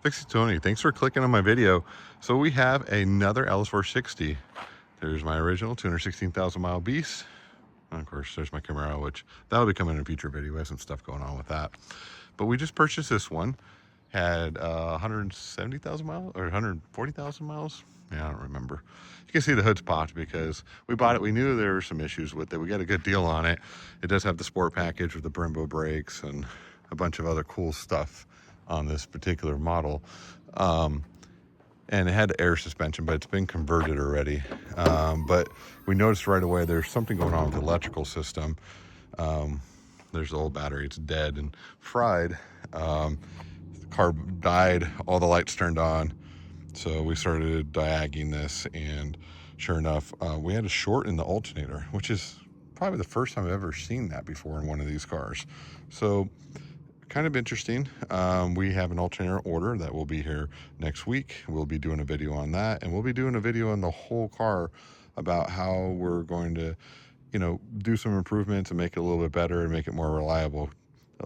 Fixie Tony, thanks for clicking on my video. So we have another LS460. There's my original 216,000 mile beast. And of course, there's my Camaro, which that'll be coming in a future video. We have some stuff going on with that. But we just purchased this one. Had 170,000 miles or 140,000 miles. Yeah, I don't remember. You can see the hood's popped because we bought it. We knew there were some issues with it. We got a good deal on it. It does have the sport package with the Brembo brakes and a bunch of other cool stuff on this particular model. And it had air suspension, but it's been converted already. But we noticed right away there's something going on with the electrical system. There's the old battery, it's dead and fried. The car died, all the lights turned on. So we started diagging this, and sure enough, we had a short in the alternator, which is probably the first time I've ever seen that before in one of these cars. So kind of interesting. We have an alternator order that will be here next week. We'll be doing a video on that, and we'll be doing a video on the whole car about how we're going to, do some improvements and make it a little bit better and make it more reliable.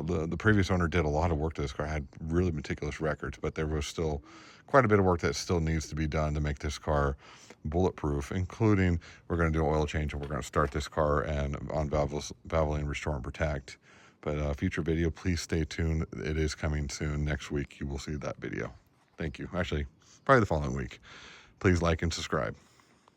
The previous owner did a lot of work to this car, had really meticulous records, but there was still quite a bit of work that still needs to be done to make this car bulletproof, including we're going to do an oil change, and we're going to start this car and on valvoline, restore and protect. But future video, please stay tuned. It is coming soon. Next week, you will see that video. Thank you. Actually, probably the following week. Please like and subscribe.